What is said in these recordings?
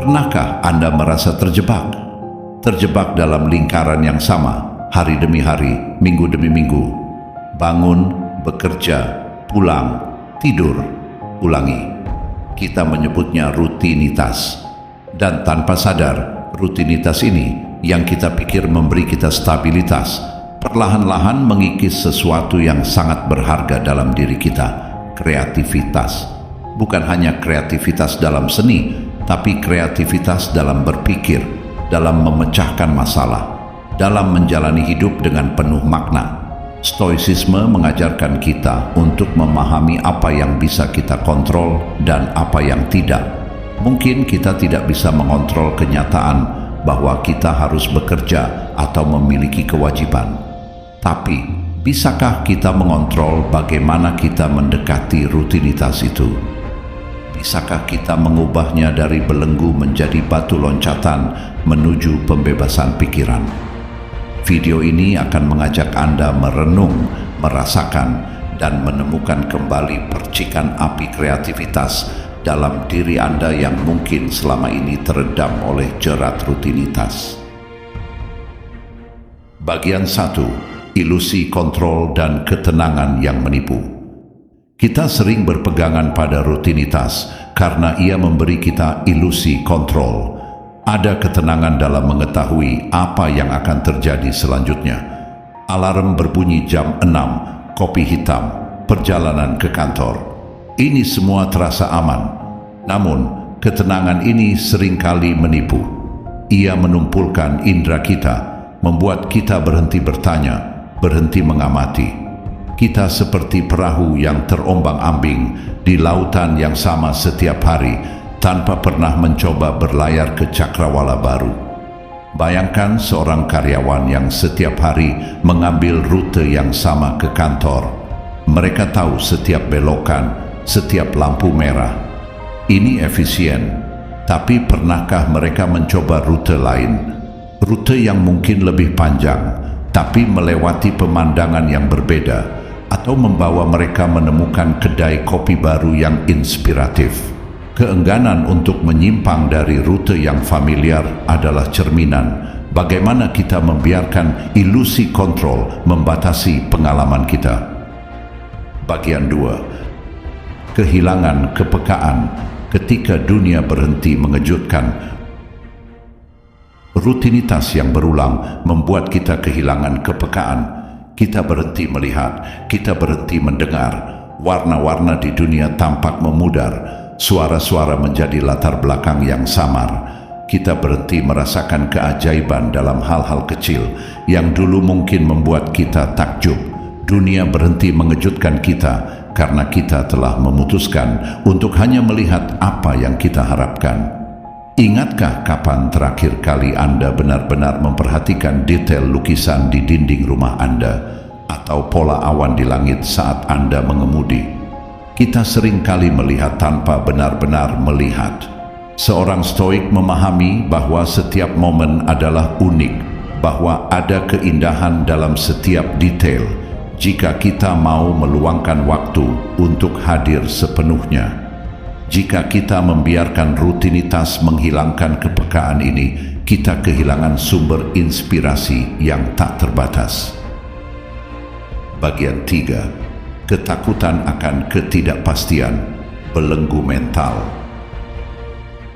Pernahkah Anda merasa terjebak? Terjebak dalam lingkaran yang sama, hari demi hari, minggu demi minggu. Bangun, bekerja, pulang, tidur, ulangi. Kita menyebutnya rutinitas. Dan tanpa sadar, rutinitas ini yang kita pikir memberi kita stabilitas, perlahan-lahan mengikis sesuatu yang sangat berharga dalam diri kita, kreativitas. Bukan hanya kreativitas dalam seni, tapi kreativitas dalam berpikir, dalam memecahkan masalah, dalam menjalani hidup dengan penuh makna. Stoicisme mengajarkan kita untuk memahami apa yang bisa kita kontrol dan apa yang tidak. Mungkin kita tidak bisa mengontrol kenyataan bahwa kita harus bekerja atau memiliki kewajiban. Tapi, bisakah kita mengontrol bagaimana kita mendekati rutinitas itu? Bisakah kita mengubahnya dari belenggu menjadi batu loncatan menuju pembebasan pikiran? Video ini akan mengajak Anda merenung, merasakan, dan menemukan kembali percikan api kreativitas dalam diri Anda yang mungkin selama ini teredam oleh jerat rutinitas. Bagian 1. Ilusi kontrol dan ketenangan yang menipu. Kita sering berpegangan pada rutinitas karena ia memberi kita ilusi kontrol. Ada ketenangan dalam mengetahui apa yang akan terjadi selanjutnya. Alarm berbunyi jam 6, kopi hitam, perjalanan ke kantor. Ini semua terasa aman. Namun, ketenangan ini seringkali menipu. Ia menumpulkan indera kita, membuat kita berhenti bertanya, berhenti mengamati. Kita seperti perahu yang terombang-ambing di lautan yang sama setiap hari tanpa pernah mencoba berlayar ke cakrawala baru. Bayangkan seorang karyawan yang setiap hari mengambil rute yang sama ke kantor. Mereka tahu setiap belokan, setiap lampu merah. Ini efisien, tapi pernahkah mereka mencoba rute lain? Rute yang mungkin lebih panjang, tapi melewati pemandangan yang berbeda, atau membawa mereka menemukan kedai kopi baru yang inspiratif. Keengganan untuk menyimpang dari rute yang familiar adalah cerminan bagaimana kita membiarkan ilusi kontrol membatasi pengalaman kita. Bagian 2. Kehilangan kepekaan ketika dunia berhenti mengejutkan. Rutinitas yang berulang membuat kita kehilangan kepekaan. Kita berhenti melihat, kita berhenti mendengar. Warna-warna di dunia tampak memudar, suara-suara menjadi latar belakang yang samar. Kita berhenti merasakan keajaiban dalam hal-hal kecil yang dulu mungkin membuat kita takjub. Dunia berhenti mengejutkan kita karena kita telah memutuskan untuk hanya melihat apa yang kita harapkan. Ingatkah kapan terakhir kali Anda benar-benar memperhatikan detail lukisan di dinding rumah Anda atau pola awan di langit saat Anda mengemudi? Kita sering kali melihat tanpa benar-benar melihat. Seorang stoik memahami bahwa setiap momen adalah unik, bahwa ada keindahan dalam setiap detail jika kita mau meluangkan waktu untuk hadir sepenuhnya. Jika kita membiarkan rutinitas menghilangkan kepekaan ini, kita kehilangan sumber inspirasi yang tak terbatas. Bagian 3. Ketakutan akan ketidakpastian, belenggu mental.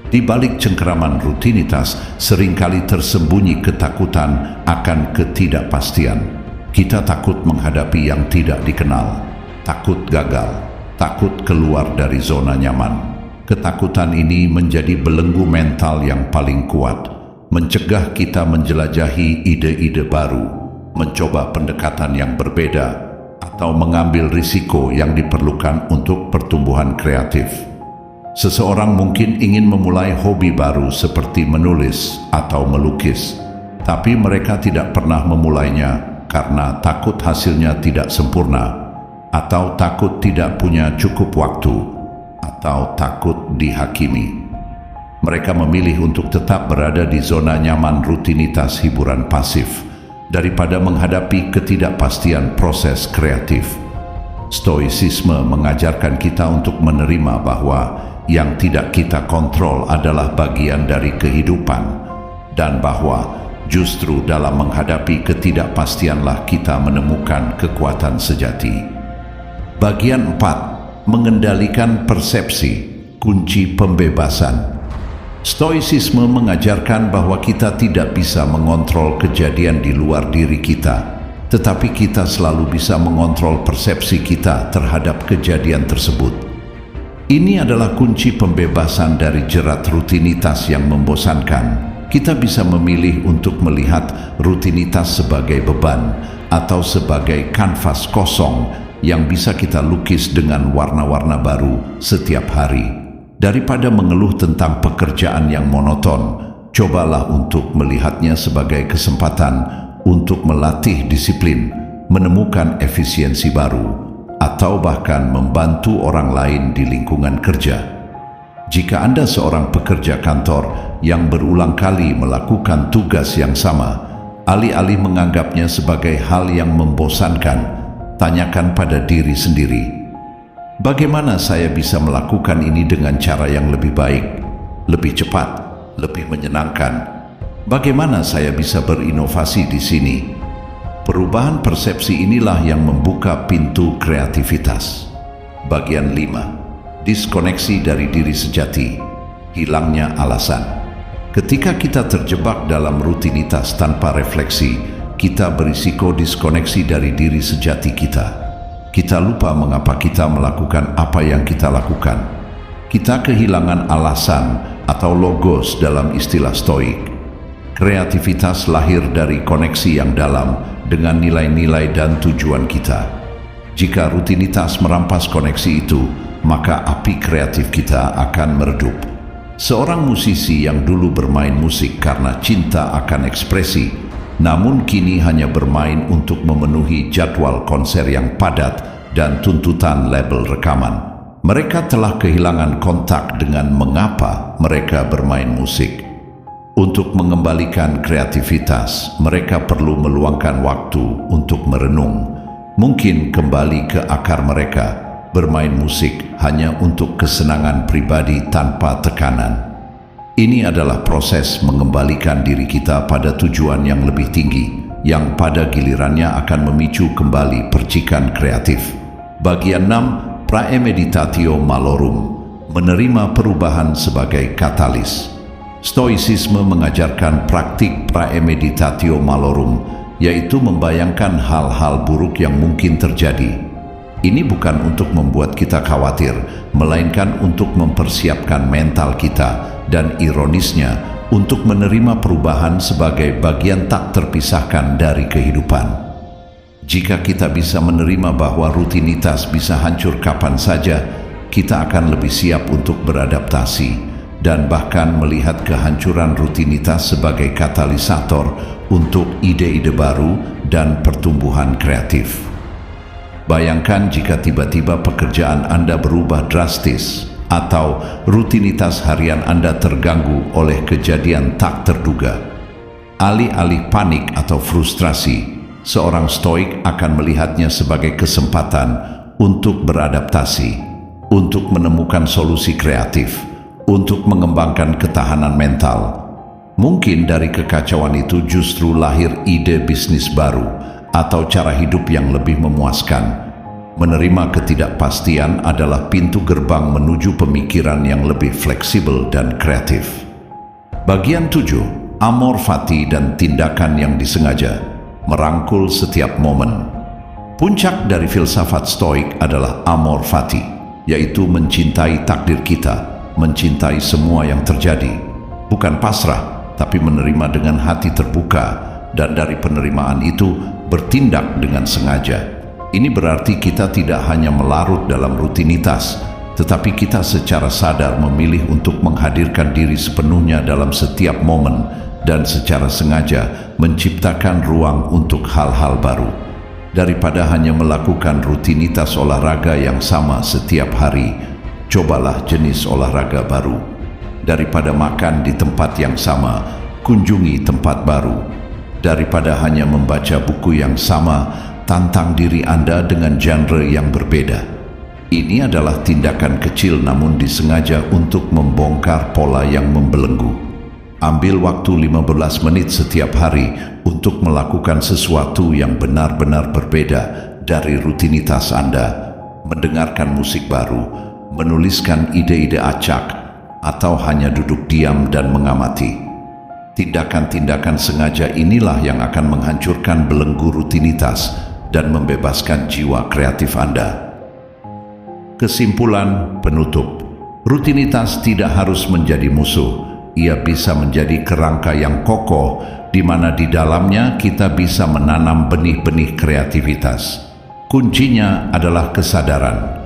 Di balik cengkeraman rutinitas, seringkali tersembunyi ketakutan akan ketidakpastian. Kita takut menghadapi yang tidak dikenal, takut gagal, takut keluar dari zona nyaman. Ketakutan ini menjadi belenggu mental yang paling kuat, mencegah kita menjelajahi ide-ide baru, mencoba pendekatan yang berbeda, atau mengambil risiko yang diperlukan untuk pertumbuhan kreatif. Seseorang mungkin ingin memulai hobi baru seperti menulis atau melukis, tapi mereka tidak pernah memulainya karena takut hasilnya tidak sempurna, atau takut tidak punya cukup waktu, atau takut dihakimi. Mereka memilih untuk tetap berada di zona nyaman rutinitas hiburan pasif daripada menghadapi ketidakpastian proses kreatif. Stoicisme mengajarkan kita untuk menerima bahwa yang tidak kita kontrol adalah bagian dari kehidupan, dan bahwa justru dalam menghadapi ketidakpastianlah kita menemukan kekuatan sejati. Bagian 4. Mengendalikan persepsi, kunci pembebasan. Stoicisme mengajarkan bahwa kita tidak bisa mengontrol kejadian di luar diri kita, tetapi kita selalu bisa mengontrol persepsi kita terhadap kejadian tersebut. Ini adalah kunci pembebasan dari jerat rutinitas yang membosankan. Kita bisa memilih untuk melihat rutinitas sebagai beban atau sebagai kanvas kosong yang bisa kita lukis dengan warna-warna baru setiap hari. Daripada mengeluh tentang pekerjaan yang monoton, cobalah untuk melihatnya sebagai kesempatan untuk melatih disiplin, menemukan efisiensi baru, atau bahkan membantu orang lain di lingkungan kerja. Jika Anda seorang pekerja kantor yang berulang kali melakukan tugas yang sama, alih-alih menganggapnya sebagai hal yang membosankan, tanyakan pada diri sendiri, bagaimana saya bisa melakukan ini dengan cara yang lebih baik, lebih cepat, lebih menyenangkan? Bagaimana saya bisa berinovasi di sini? Perubahan persepsi inilah yang membuka pintu kreativitas. Bagian 5. Diskoneksi dari diri sejati, hilangnya alasan. Ketika kita terjebak dalam rutinitas tanpa refleksi, kita berisiko diskoneksi dari diri sejati kita. Kita lupa mengapa kita melakukan apa yang kita lakukan. Kita kehilangan alasan atau logos dalam istilah Stoik. Kreativitas lahir dari koneksi yang dalam dengan nilai-nilai dan tujuan kita. Jika rutinitas merampas koneksi itu, maka api kreatif kita akan meredup. Seorang musisi yang dulu bermain musik karena cinta akan ekspresi, namun kini hanya bermain untuk memenuhi jadwal konser yang padat dan tuntutan label rekaman. Mereka telah kehilangan kontak dengan mengapa mereka bermain musik. Untuk mengembalikan kreativitas, mereka perlu meluangkan waktu untuk merenung, mungkin kembali ke akar mereka, bermain musik hanya untuk kesenangan pribadi tanpa tekanan. Ini adalah proses mengembalikan diri kita pada tujuan yang lebih tinggi, yang pada gilirannya akan memicu kembali percikan kreatif. Bagian 6. Praemeditatio malorum, menerima perubahan sebagai katalis. Stoicisme mengajarkan praktik praemeditatio malorum, yaitu membayangkan hal-hal buruk yang mungkin terjadi. Ini bukan untuk membuat kita khawatir, melainkan untuk mempersiapkan mental kita, dan ironisnya, untuk menerima perubahan sebagai bagian tak terpisahkan dari kehidupan. Jika kita bisa menerima bahwa rutinitas bisa hancur kapan saja, kita akan lebih siap untuk beradaptasi, dan bahkan melihat kehancuran rutinitas sebagai katalisator untuk ide-ide baru dan pertumbuhan kreatif. Bayangkan jika tiba-tiba pekerjaan Anda berubah drastis atau rutinitas harian Anda terganggu oleh kejadian tak terduga. Alih-alih panik atau frustrasi, seorang stoik akan melihatnya sebagai kesempatan untuk beradaptasi, untuk menemukan solusi kreatif, untuk mengembangkan ketahanan mental. Mungkin dari kekacauan itu justru lahir ide bisnis baru atau cara hidup yang lebih memuaskan. Menerima ketidakpastian adalah pintu gerbang menuju pemikiran yang lebih fleksibel dan kreatif. Bagian 7. Amor fati dan tindakan yang disengaja, merangkul setiap momen. Puncak dari filsafat Stoik adalah amor fati, yaitu mencintai takdir kita, mencintai semua yang terjadi. Bukan pasrah, tapi menerima dengan hati terbuka, dan dari penerimaan itu bertindak dengan sengaja. Ini berarti kita tidak hanya melarut dalam rutinitas, tetapi kita secara sadar memilih untuk menghadirkan diri sepenuhnya dalam setiap momen dan secara sengaja menciptakan ruang untuk hal-hal baru. Daripada hanya melakukan rutinitas olahraga yang sama setiap hari, cobalah jenis olahraga baru. Daripada makan di tempat yang sama, kunjungi tempat baru. Daripada hanya membaca buku yang sama, tantang diri Anda dengan genre yang berbeda. Ini adalah tindakan kecil namun disengaja untuk membongkar pola yang membelenggu. Ambil waktu 15 menit setiap hari untuk melakukan sesuatu yang benar-benar berbeda dari rutinitas Anda. Mendengarkan musik baru, menuliskan ide-ide acak, atau hanya duduk diam dan mengamati. Tindakan-tindakan sengaja inilah yang akan menghancurkan belenggu rutinitas dan membebaskan jiwa kreatif Anda. Kesimpulan penutup, rutinitas tidak harus menjadi musuh. Ia bisa menjadi kerangka yang kokoh, di mana di dalamnya kita bisa menanam benih-benih kreativitas. Kuncinya adalah kesadaran.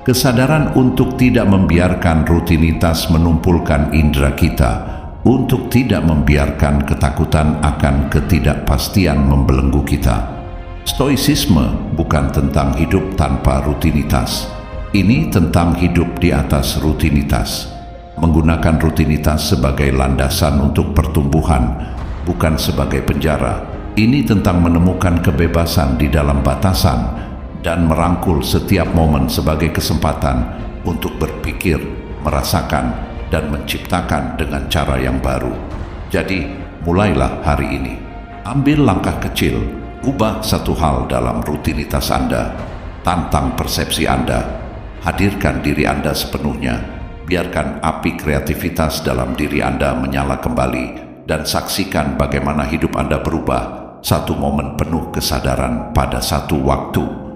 Kesadaran untuk tidak membiarkan rutinitas menumpulkan indera kita, untuk tidak membiarkan ketakutan akan ketidakpastian membelenggu kita. Stoicisme bukan tentang hidup tanpa rutinitas. Ini tentang hidup di atas rutinitas, menggunakan rutinitas sebagai landasan untuk pertumbuhan, bukan sebagai penjara. Ini tentang menemukan kebebasan di dalam batasan dan merangkul setiap momen sebagai kesempatan untuk berpikir, merasakan, dan menciptakan dengan cara yang baru. Jadi, mulailah hari ini. Ambil langkah kecil, ubah satu hal dalam rutinitas Anda, tantang persepsi Anda. Hadirkan diri Anda sepenuhnya, biarkan api kreativitas dalam diri Anda menyala kembali, dan saksikan bagaimana hidup Anda berubah, satu momen penuh kesadaran pada satu waktu.